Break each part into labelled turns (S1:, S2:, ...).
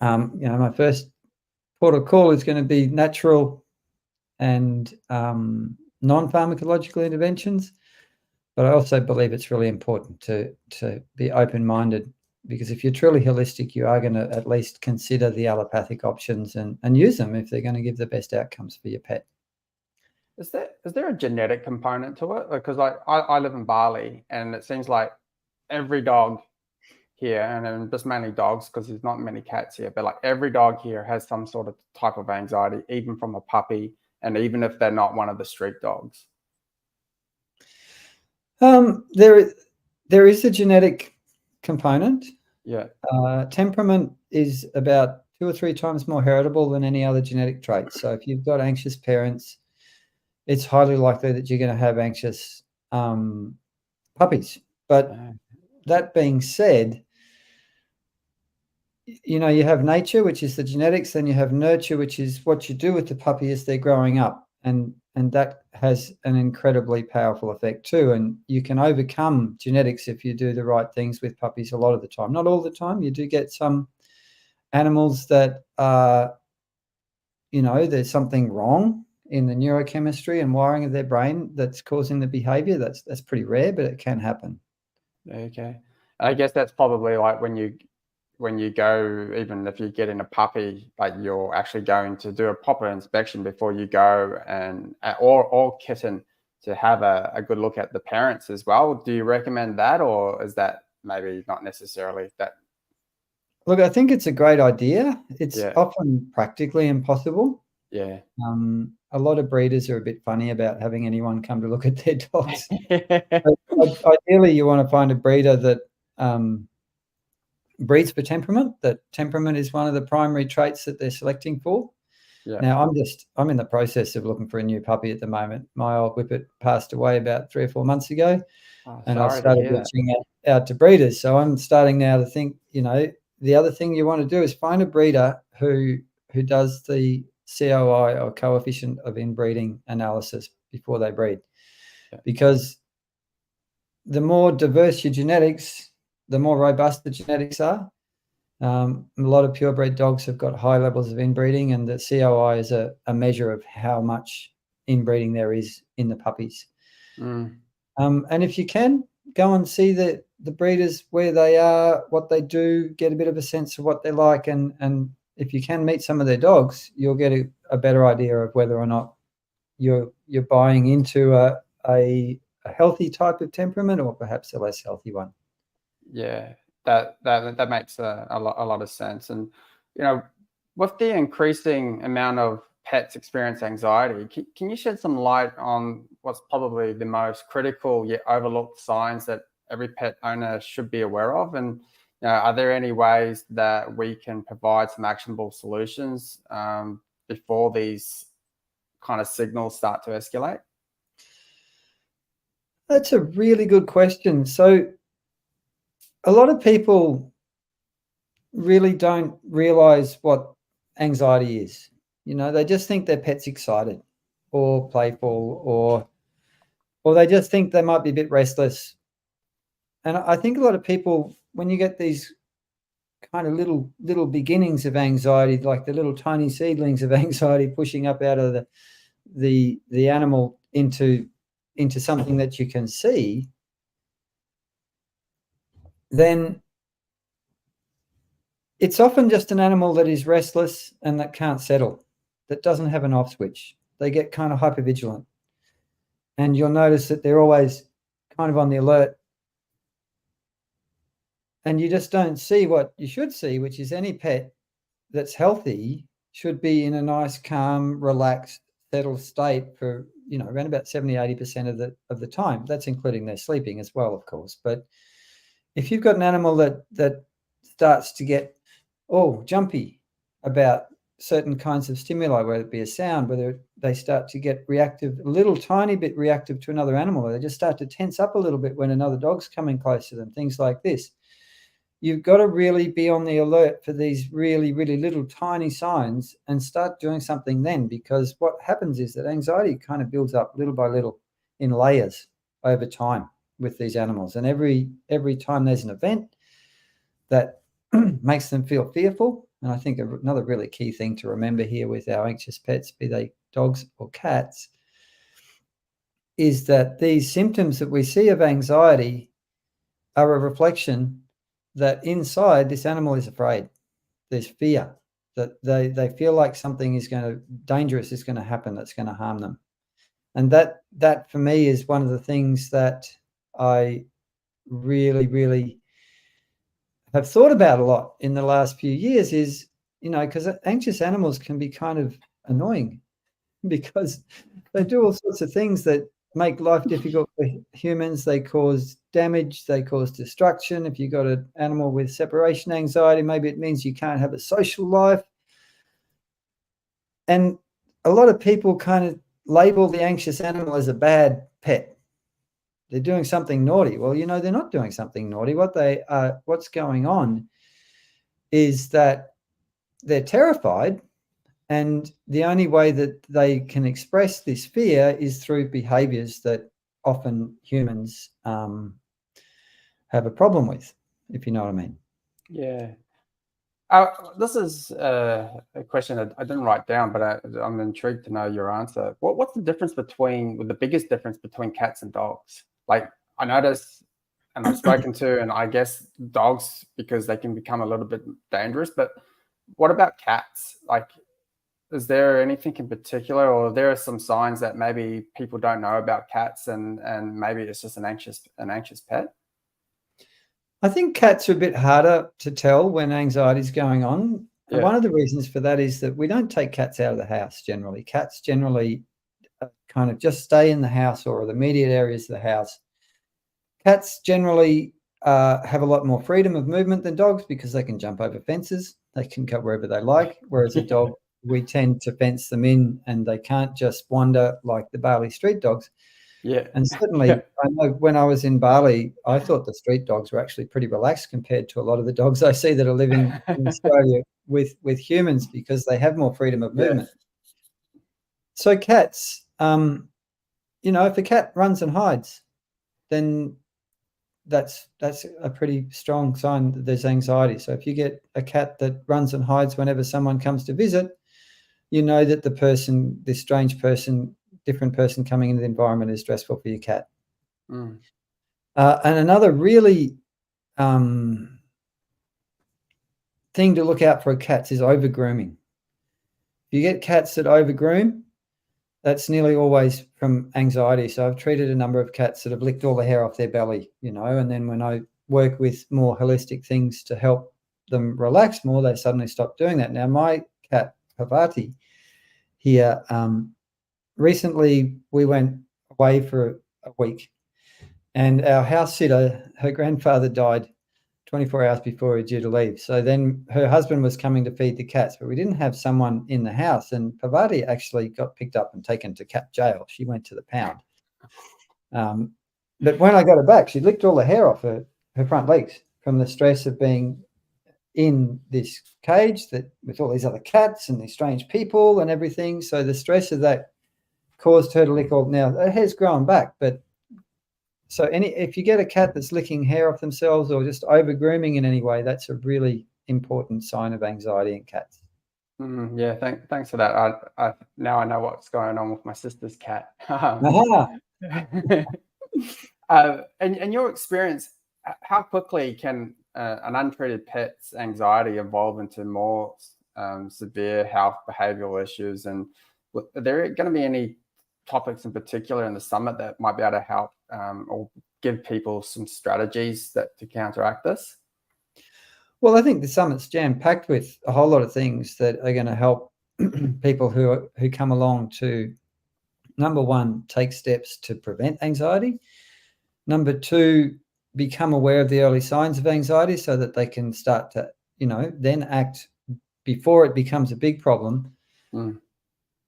S1: My first port of call is going to be natural and non-pharmacological interventions. But I also believe it's really important to be open-minded, because if you're truly holistic, you are going to at least consider the allopathic options and use them if they're going to give the best outcomes for your pet.
S2: Is there a genetic component to it? Because I live in Bali, and it seems like every dog here, and then just mainly dogs because there's not many cats here, but like every dog here has some sort of type of anxiety, even from a puppy, and even if they're not one of the street dogs.
S1: There is a genetic component.
S2: Yeah.
S1: Temperament is about 2 or 3 times more heritable than any other genetic trait. So if you've got anxious parents, it's highly likely that you're going to have anxious puppies. But that being said, you have nature, which is the genetics, then you have nurture, which is what you do with the puppy as they're growing up. And that has an incredibly powerful effect too. And you can overcome genetics if you do the right things with puppies a lot of the time. Not all the time. You do get some animals that are, there's something wrong in the neurochemistry and wiring of their brain that's causing the behavior. That's pretty rare, but it can happen.
S2: Okay. I guess that's probably like when you go, even if you get in a puppy, like you're actually going to do a proper inspection before you go, and or kitten, to have a good look at the parents as well. Do you recommend that, or is that maybe not necessarily that?
S1: Look, I think it's a great idea. It's often practically impossible.
S2: Yeah.
S1: A lot of breeders are a bit funny about having anyone come to look at their dogs. Ideally, you want to find a breeder that breeds for temperament. That temperament is one of the primary traits that they're selecting for. Yeah. Now, I'm in the process of looking for a new puppy at the moment. My old whippet passed away about 3 or 4 months ago, and I started reaching out to breeders. So I'm starting now to think, the other thing you want to do is find a breeder who does the COI, or coefficient of inbreeding analysis, before they breed. Yeah. Because the more diverse your genetics, the more robust the genetics are. A lot of purebred dogs have got high levels of inbreeding, and the COI is a measure of how much inbreeding there is in the puppies. And if you can, go and see the breeders where they are, what they do, get a bit of a sense of what they like, and if you can meet some of their dogs, you'll get a better idea of whether or not you're buying into a healthy type of temperament, or perhaps a less healthy one.
S2: Yeah, that makes a lot of sense. And with the increasing amount of pets experience anxiety, can you shed some light on what's probably the most critical yet overlooked signs that every pet owner should be aware of? And are there any ways that we can provide some actionable solutions before these kind of signals start to escalate?
S1: That's a really good question. So a lot of people really don't realize what anxiety is. They just think their pet's excited or playful, or they just think they might be a bit restless. And I think a lot of people, when you get these kind of little beginnings of anxiety, like the little tiny seedlings of anxiety pushing up out of the animal into something that you can see, then it's often just an animal that is restless and that can't settle, that doesn't have an off switch. They get kind of hypervigilant. And you'll notice that they're always kind of on the alert. And you just don't see what you should see, which is any pet that's healthy should be in a nice, calm, relaxed, settled state for, around about 70-80% of the time. That's including their sleeping as well, of course. But if you've got an animal that starts to get jumpy about certain kinds of stimuli, whether it be a sound, whether they start to get reactive, a little tiny bit reactive to another animal, or they just start to tense up a little bit when another dog's coming close to them, things like this. You've got to really be on the alert for these really, really little tiny signs and start doing something then, because what happens is that anxiety kind of builds up little by little in layers over time with these animals. And every time there's an event that makes them feel fearful and I think another really key thing to remember here with our anxious pets, be they dogs or cats, is that these symptoms that we see of anxiety are a reflection that inside this animal is afraid. There's fear, that they feel like something dangerous is going to happen that's going to harm them. And that for me is one of the things that I really, really have thought about a lot in the last few years is, because anxious animals can be kind of annoying because they do all sorts of things that make life difficult for humans. They cause damage, they cause destruction. If you've got an animal with separation anxiety, maybe it means you can't have a social life. And a lot of people kind of label the anxious animal as a bad pet. They're doing something naughty. Well, they're not doing something naughty. What's going on is that they're terrified, and the only way that they can express this fear is through behaviors that often humans have a problem with, if you know what I mean.
S2: Yeah. This is a question that I didn't write down, but I'm intrigued to know your answer. What's the difference the biggest difference between cats and dogs? Like, I notice, and I've spoken to, and I guess dogs, because they can become a little bit dangerous, but what about cats? Like, is there anything in particular, or there are some signs that maybe people don't know about cats, and maybe it's just an anxious pet?
S1: I think cats are a bit harder to tell when anxiety is going on. And one of the reasons for that is that we don't take cats out of the house generally. Cats generally kind of just stay in the house or the immediate areas of the house. Cats generally have a lot more freedom of movement than dogs because they can jump over fences. They can go wherever they like, whereas a dog, we tend to fence them in and they can't just wander like the Bali street dogs.
S2: Yeah.
S1: And certainly, I know when I was in Bali, I thought the street dogs were actually pretty relaxed compared to a lot of the dogs I see that are living in Australia with humans, because they have more freedom of movement. Yeah. So cats, if a cat runs and hides, then that's a pretty strong sign that there's anxiety. So if you get a cat that runs and hides whenever someone comes to visit, you know that this strange person, different person coming into the environment is stressful for your cat. And another really thing to look out for cats is over-grooming. If you get cats that over-groom, that's nearly always from anxiety. So I've treated a number of cats that have licked all the hair off their belly, and then when I work with more holistic things to help them relax more, they suddenly stop doing that. Now, my cat, Pavati, here, recently we went away for a week, and our house sitter, her grandfather died 24 hours before we were due to leave. So then her husband was coming to feed the cats, but we didn't have someone in the house. And Pavati actually got picked up and taken to cat jail. She went to the pound. But when I got her back, she licked all the hair off her front legs from the stress of being in this cage with all these other cats and these strange people and everything. So the stress of that caused her to lick all. Now her hair's growing back, but so if you get a cat that's licking hair off themselves or just over grooming in any way, that's a really important sign of anxiety in cats.
S2: Yeah, thanks for that. I now I know what's going on with my sister's cat. In your experience, how quickly can an untreated pet's anxiety evolve into more severe health behavioral issues? And are there going to be any topics in particular in the summit that might be able to help or give people some strategies to counteract this?
S1: Well, I think the summit's jam-packed with a whole lot of things that are going to help people who come along to, number one, take steps to prevent anxiety. Number two, become aware of the early signs of anxiety so that they can start to, then act before it becomes a big problem.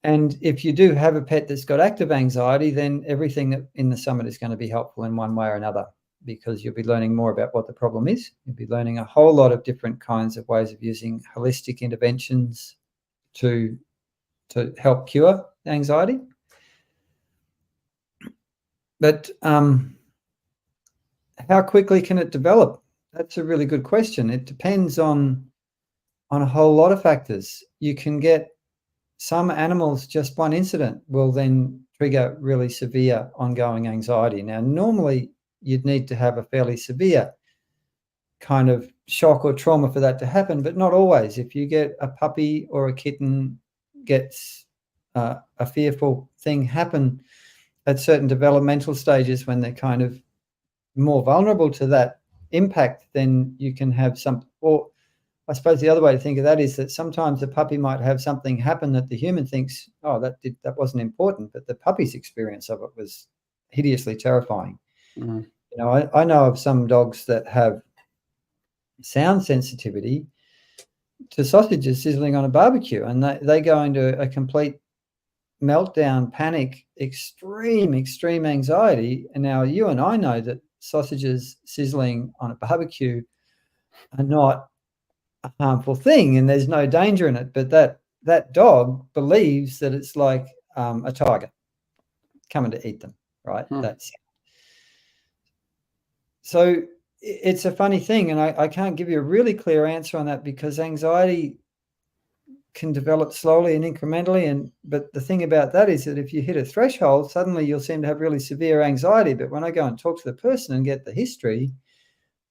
S1: And if you do have a pet that's got active anxiety, then everything in the summit is going to be helpful in one way or another, because you'll be learning more about what the problem is. You'll be learning a whole lot of different kinds of ways of using holistic interventions to help cure anxiety. But how quickly can it develop? That's a really good question. It depends on on a whole lot of factors. You can get some animals, just one incident will then trigger really severe ongoing anxiety. Now, normally you'd need to have a fairly severe kind of shock or trauma for that to happen, but not always. If you get a puppy or a kitten gets a fearful thing happen at certain developmental stages when they're kind of more vulnerable to that impact, then you can have some, or I suppose the other way to think of that is that sometimes the puppy might have something happen that the human thinks, oh, that wasn't important, but the puppy's experience of it was hideously terrifying.
S2: Mm-hmm.
S1: You know, I know of some dogs that have sound sensitivity to sausages sizzling on a barbecue, and they go into a complete meltdown, panic, extreme anxiety. And now you and I know that sausages sizzling on a barbecue are not a harmful thing and there's no danger in it, but that dog believes that it's like a tiger coming to eat them, right? That's so it's a funny thing, and I can't give you a really clear answer on that because anxiety can develop slowly and incrementally, but the thing about that is that if you hit a threshold, suddenly you'll seem to have really severe anxiety. But when I go and talk to the person and get the history,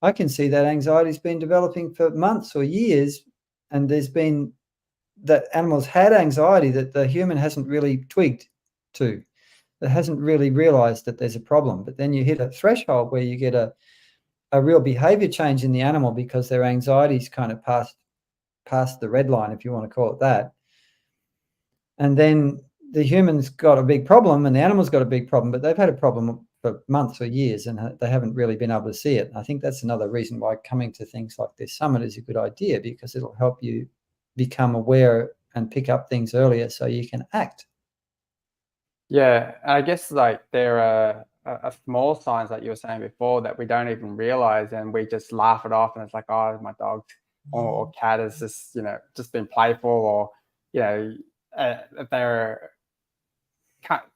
S1: I can see that anxiety's been developing for months or years, and there's been that animals had anxiety that the human hasn't really twigged to, that hasn't really realized that there's a problem. But then you hit a threshold where you get a real behavior change in the animal because their anxiety's kind of past the red line, if you want to call it that. And then the human's got a big problem and the animal's got a big problem, but they've had a problem for months or years and they haven't really been able to see it. And I think that's another reason why coming to things like this summit is a good idea, because it'll help you become aware and pick up things earlier so you can act.
S2: Yeah, I guess like there are small signs like you were saying before that we don't even realize, and we just laugh it off, and it's like, oh, my dog or cat has just, you know, just been playful, or, you know,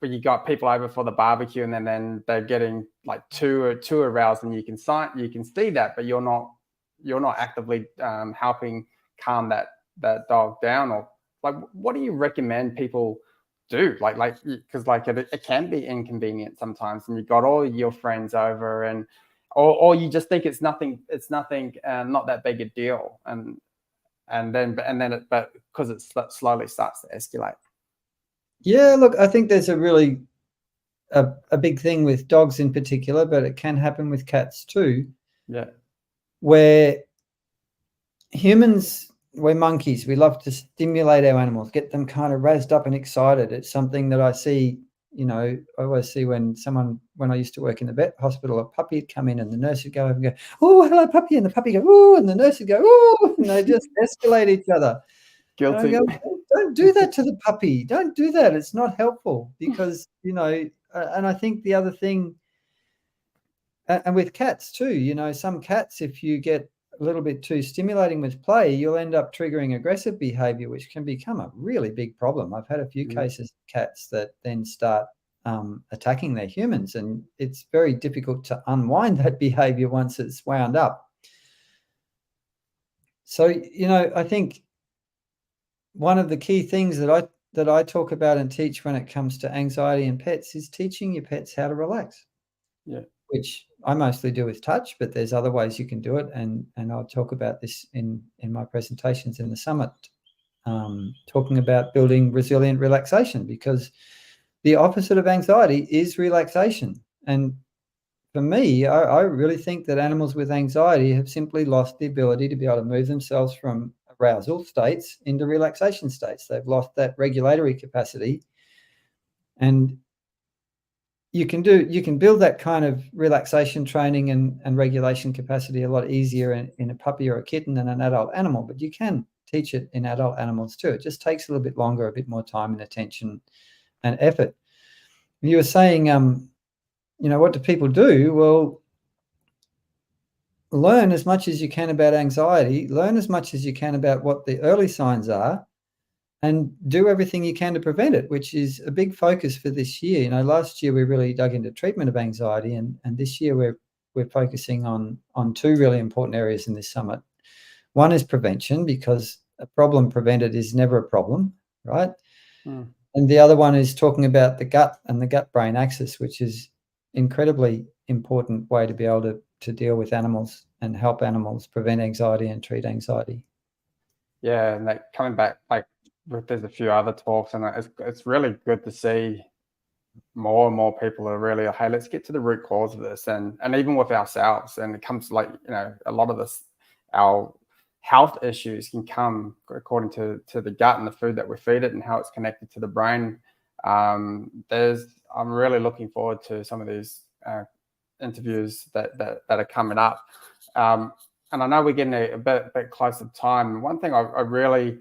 S2: when you got people over for the barbecue and then they're getting like too aroused, and you can see that, but you're not actively helping calm that dog down. Or like, what do you recommend people do? Because it can be inconvenient sometimes, and you've got all your friends over, and or you just think it's nothing, not that big a deal, but because it slowly starts to escalate.
S1: Yeah, look, I think there's a really a big thing with dogs in particular, but it can happen with cats too.
S2: Yeah,
S1: where humans, we're monkeys. We love to stimulate our animals, get them kind of razzed up and excited. It's something that I see, you know, I always see when I used to work in the vet hospital, a puppy would come in and the nurse would go over and go, oh, hello, puppy. And the puppy go, oh, and the nurse would go, oh, and they just escalate each other.
S2: Guilty.
S1: Don't do that to the puppy. Don't do that. It's not helpful because, you know, and I think the other thing, and with cats too, you know, some cats, if you get a little bit too stimulating with play, you'll end up triggering aggressive behavior, which can become a really big problem. I've had a few cases of cats that then start attacking their humans, and it's very difficult to unwind that behavior once it's wound up. So, you know, I think one of the key things that I talk about and teach when it comes to anxiety in pets is teaching your pets how to relax.
S2: Yeah.
S1: Which I mostly do with touch, but there's other ways you can do it. And I'll talk about this in my presentations in the summit, talking about building resilient relaxation, because the opposite of anxiety is relaxation. And for me, I really think that animals with anxiety have simply lost the ability to be able to move themselves from arousal states into relaxation states. They've lost that regulatory capacity. And you can build that kind of relaxation training and regulation capacity a lot easier in a puppy or a kitten than an adult animal, but you can teach it in adult animals too. It just takes a little bit longer, a bit more time and attention and effort. You were saying, you know, what do people do? Well, learn as much as you can about anxiety, learn as much as you can about what the early signs are, and do everything you can to prevent it, which is a big focus for this year. You know, last year we really dug into treatment of anxiety, and this year we're focusing on two really important areas in this summit. One is prevention, because a problem prevented is never a problem, right?
S2: Mm.
S1: And the other one is talking about the gut and the gut-brain axis, which is incredibly important way to be able to deal with animals and help animals prevent anxiety and treat anxiety.
S2: Yeah, and like coming back, like there's a few other talks, and it's really good to see more and more people are really, hey, let's get to the root cause of this, and even with ourselves, and it comes like, you know, a lot of this, our health issues can come according to the gut and the food that we feed it and how it's connected to the brain. I'm really looking forward to some of these interviews that are coming up. And I know we're getting a bit close to time. One thing I really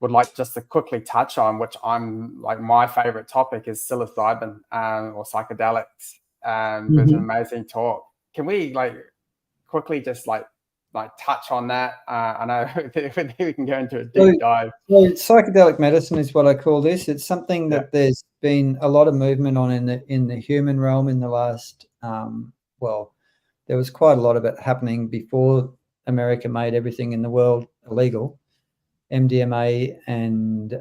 S2: would like just to quickly touch on, which I'm like my favorite topic, is psilocybin or psychedelics. There's an amazing talk. Can we like quickly just like touch on that? I know we can go into a deep dive.
S1: So psychedelic medicine is what I call this. It's something that there's been a lot of movement on in the human realm in the last, well, there was quite a lot of it happening before America made everything in the world illegal. MDMA and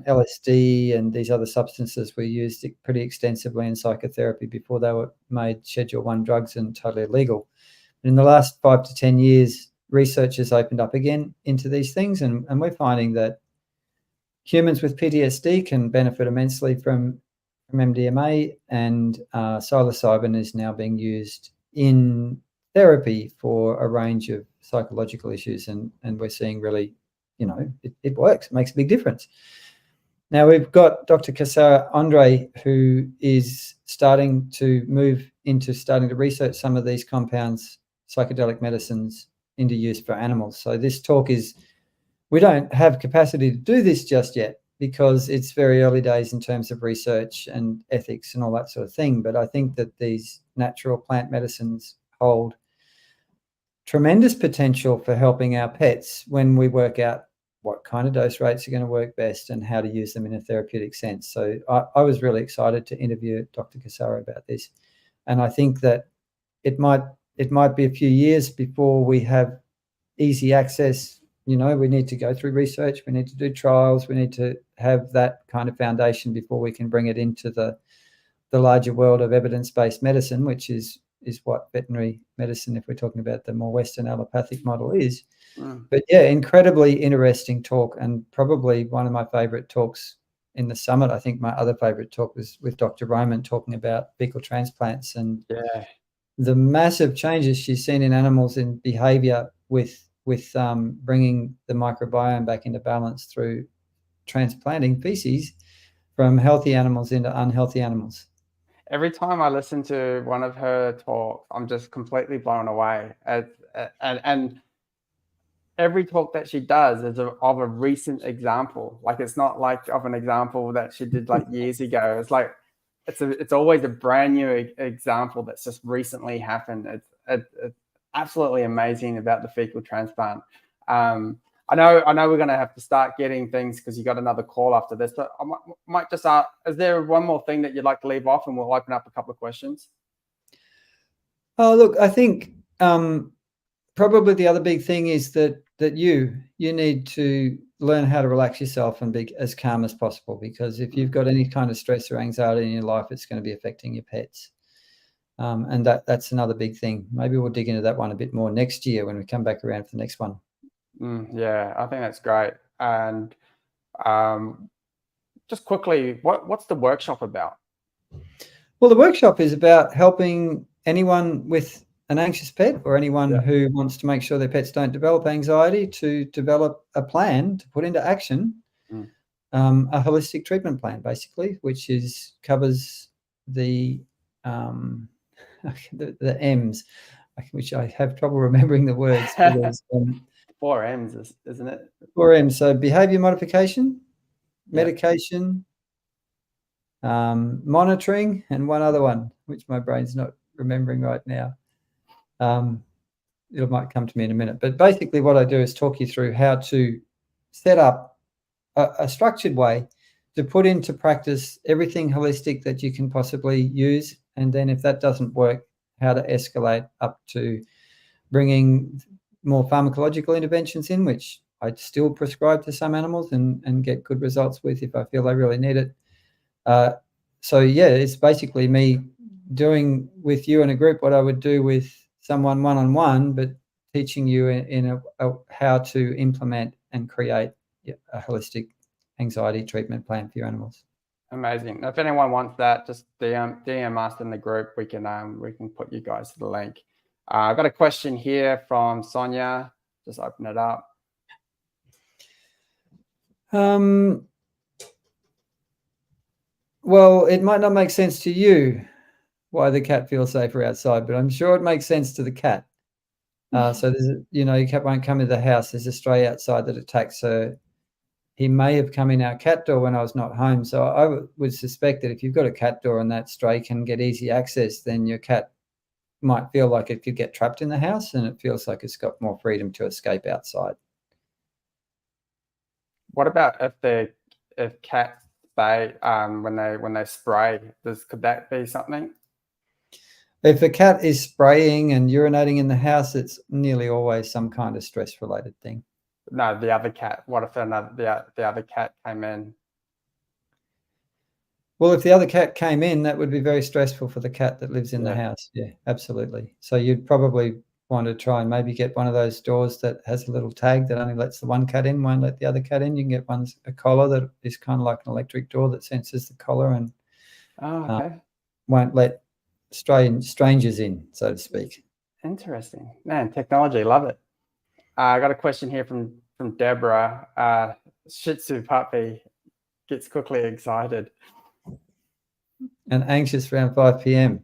S1: LSD and these other substances were used pretty extensively in psychotherapy before they were made Schedule I drugs and totally illegal. In the last 5 to 10 years, research has opened up again into these things, and we're finding that humans with PTSD can benefit immensely from MDMA, and psilocybin is now being used in therapy for a range of psychological issues, and we're seeing really, you know, it works. It makes a big difference. Now we've got Dr. Casara Andre, who is starting to move into starting to research some of these compounds, psychedelic medicines, into use for animals. So this talk is, we don't have capacity to do this just yet because it's very early days in terms of research and ethics and all that sort of thing. But I think that these natural plant medicines hold tremendous potential for helping our pets when we work out what kind of dose rates are going to work best and how to use them in a therapeutic sense. So I was really excited to interview Dr. Casara about this. And I think that it might be a few years before we have easy access. You know, we need to go through research, we need to do trials, we need to have that kind of foundation before we can bring it into the larger world of evidence-based medicine, which is what veterinary medicine, if we're talking about the more Western allopathic model, is. But yeah, incredibly interesting talk, and probably one of my favorite talks in the summit. I think my other favorite talk was with Dr. Roman talking about fecal transplants and the massive changes she's seen in animals in behavior with bringing the microbiome back into balance through transplanting feces from healthy animals into unhealthy animals.
S2: Every time I listen to one of her talks, I'm just completely blown away. And every talk that she does is of a recent example. Like, it's not like of an example that she did like years ago. It's like it's always a brand new example that's just recently happened. It's absolutely amazing about the fecal transplant. I know we're going to have to start getting things because you got another call after this, but I might just ask, is there one more thing that you'd like to leave off, and we'll open up a couple of questions?
S1: Oh, look, I think probably the other big thing is that you need to learn how to relax yourself and be as calm as possible, because if you've got any kind of stress or anxiety in your life, it's going to be affecting your pets. And that's another big thing. Maybe we'll dig into that one a bit more next year when we come back around for the next one.
S2: Yeah, I think that's great. And just quickly, what's the workshop about?
S1: Well, the workshop is about helping anyone with an anxious pet or anyone who wants to make sure their pets don't develop anxiety to develop a plan to put into action, a holistic treatment plan, basically, which covers the M's, which I have trouble remembering the words. Because,
S2: 4 M's, isn't it?
S1: 4 M's. So behavior modification, medication, monitoring, and one other one, which my brain's not remembering right now. It might come to me in a minute. But basically what I do is talk you through how to set up a structured way to put into practice everything holistic that you can possibly use. And then if that doesn't work, how to escalate up to bringing more pharmacological interventions in, which I still prescribe to some animals and get good results with if I feel they really need it. So yeah, it's basically me doing with you in a group what I would do with someone one-on-one, but teaching you in how to implement and create a holistic anxiety treatment plan for your animals.
S2: Amazing. If anyone wants that, just DM us in the group. We can put you guys to the link. I've got a question here from Sonia. Just open it up.
S1: Well, it might not make sense to you why the cat feels safer outside, but I'm sure it makes sense to the cat. So there's, your cat won't come into the house. There's a stray outside that attacks her. He may have come in our cat door when I was not home. So I would suspect that if you've got a cat door and that stray can get easy access, then your cat might feel like it could get trapped in the house, and it feels like it's got more freedom to escape outside.
S2: What about if cats spray when they spray? Could that be something?
S1: If a cat is spraying and urinating in the house, it's nearly always some kind of stress-related thing.
S2: No, the other cat. What if the other cat came in?
S1: Well, if the other cat came in, that would be very stressful for the cat that lives in the house. Yeah, absolutely. So you'd probably want to try and maybe get one of those doors that has a little tag that only lets the one cat in, won't let the other cat in. You can get a collar that is kind of like an electric door that senses the collar and won't let strangers in, so to speak.
S2: Interesting. Man, technology, love it. I got a question here from Deborah. Shih Tzu puppy gets quickly excited
S1: and anxious around 5 p.m.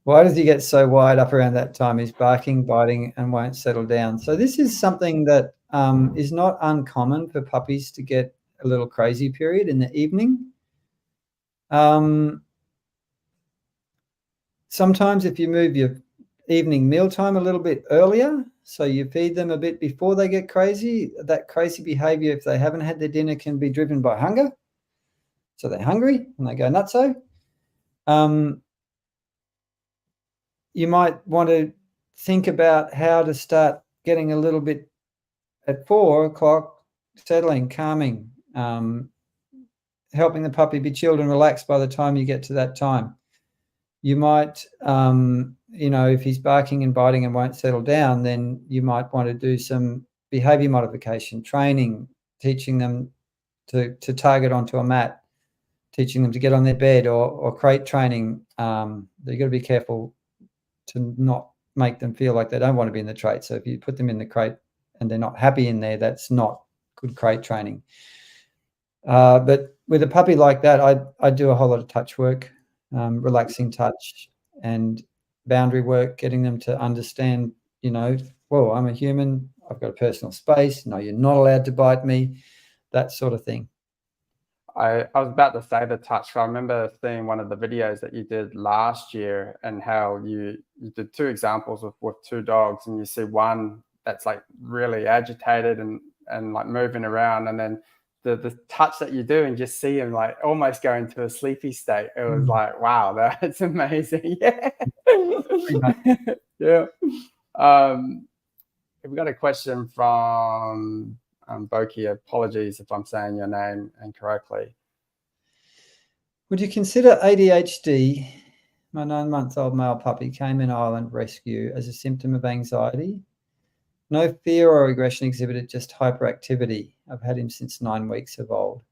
S1: Why does he get so wired up around that time? He's barking, biting, and won't settle down. So this is something that is not uncommon for puppies to get a little crazy period in the evening. Sometimes if you move your evening mealtime a little bit earlier, so you feed them a bit before they get crazy, that crazy behavior, if they haven't had their dinner, can be driven by hunger. So they're hungry and they go nutso. You might want to think about how to start getting a little bit at 4 o'clock, settling, calming, helping the puppy be chilled and relaxed by the time you get to that time. You might, if he's barking and biting and won't settle down, then you might want to do some behavior modification, training, teaching them to target onto a mat, teaching them to get on their bed, or crate training. You've got to be careful to not make them feel like they don't want to be in the crate. So if you put them in the crate and they're not happy in there, that's not good crate training. But with a puppy like that, I do a whole lot of touch work, relaxing touch and boundary work, getting them to understand, well, I'm a human, I've got a personal space. No, you're not allowed to bite me, that sort of thing.
S2: I was about to say the touch. I remember seeing one of the videos that you did last year and how you did 2 examples with 2 dogs, and you see one that's like really agitated and like moving around, and then the touch that you do and just see him like almost go into a sleepy state. It was like, wow, that's amazing. Yeah. Yeah. We've got a question from Boki. Apologies if I'm saying your name incorrectly.
S1: Would you consider ADHD? My 9-month-old male puppy came in Ireland rescue as a symptom of anxiety. No fear or aggression exhibited, just hyperactivity. I've had him since 9 weeks of old.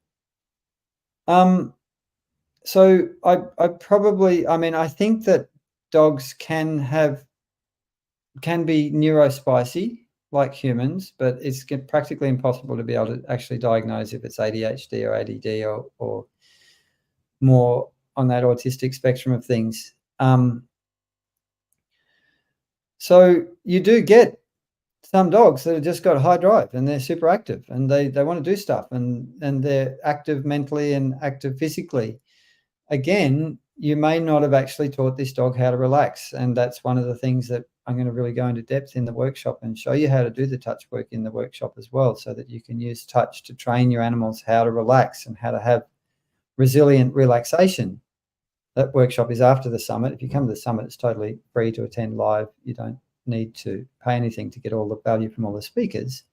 S1: So I think that dogs can be neurospicy like humans, but it's practically impossible to be able to actually diagnose if it's ADHD or ADD or more on that autistic spectrum of things. So you do get some dogs that have just got high drive and they're super active and they want to do stuff and they're active mentally and active physically. Again, you may not have actually taught this dog how to relax. And that's one of the things that I'm going to really go into depth in the workshop and show you how to do the touch work in the workshop as well, so that you can use touch to train your animals how to relax and how to have resilient relaxation. That workshop is after the summit. If you come to the summit, it's totally free to attend live. You don't need to pay anything to get all the value from all the speakers.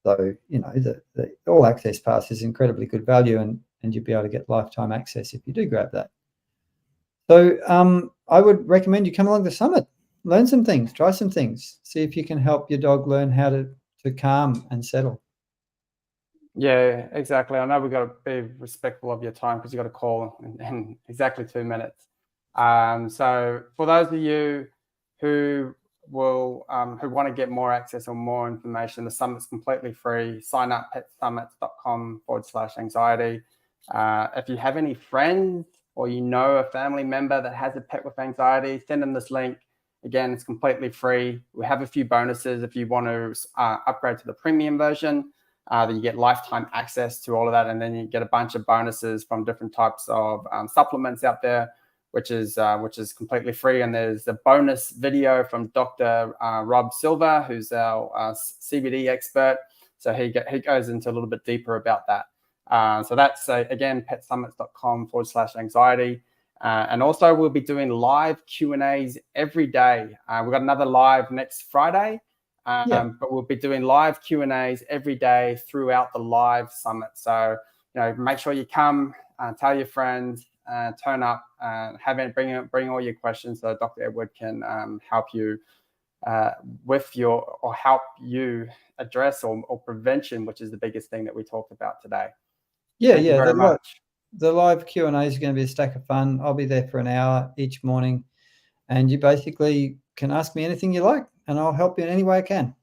S1: So, you know, the all access pass is incredibly good value, and you'll be able to get lifetime access if you do grab that. So I would recommend you come along to Summit, learn some things, try some things, see if you can help your dog learn how to calm and settle.
S2: Yeah, exactly. I know we've got to be respectful of your time because you've got to call in exactly 2 minutes. So for those of you who who want to get more access or more information, the summit's completely free. Sign up at petsummits.com/anxiety. If you have any friends or you know a family member that has a pet with anxiety, send them this link. Again, it's completely free. We have a few bonuses if you want to upgrade to the premium version. That you get lifetime access to all of that, and then you get a bunch of bonuses from different types of supplements out there, which is completely free. And there's a bonus video from Dr. Rob Silver, who's our CBD expert. So he goes into a little bit deeper about that. So that's again petsummits.com/anxiety. And also we'll be doing live Q&As every day. We've got another live next Friday. But we'll be doing live Q&As every day throughout the live summit. So, you know, make sure you come, tell your friends, turn up, bring all your questions so Dr. Edward can help you help you address or prevention, which is the biggest thing that we talked about today. Thank you very much.
S1: The live Q&A is going to be a stack of fun. I'll be there for an hour each morning, and you basically can ask me anything you like, and I'll help you in any way I can.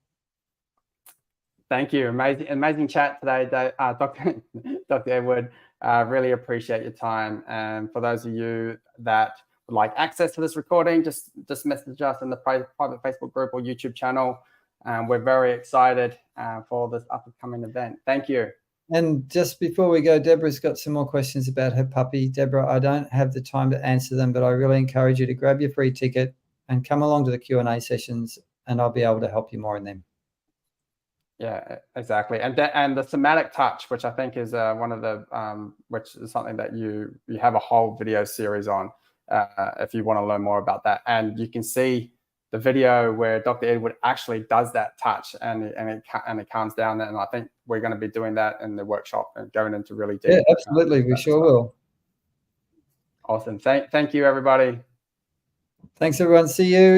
S2: Thank you. Amazing chat today, Dr. Edward. Really appreciate your time. And for those of you that would like access to this recording, just message us in the private Facebook group or YouTube channel. We're very excited for this upcoming event. Thank you.
S1: And just before we go, Deborah's got some more questions about her puppy. Deborah, I don't have the time to answer them, but I really encourage you to grab your free ticket and come along to the Q&A sessions, and I'll be able to help you more in them.
S2: Yeah, exactly. And the somatic touch, which I think is one of the which is something that you have a whole video series on if you want to learn more about that. And you can see the video where Dr. Edward actually does that touch and it calms down. And I think we're going to be doing that in the workshop and going into really deep.
S1: Yeah, absolutely. We sure will.
S2: Awesome. Thank you, everybody.
S1: Thanks, everyone. See you.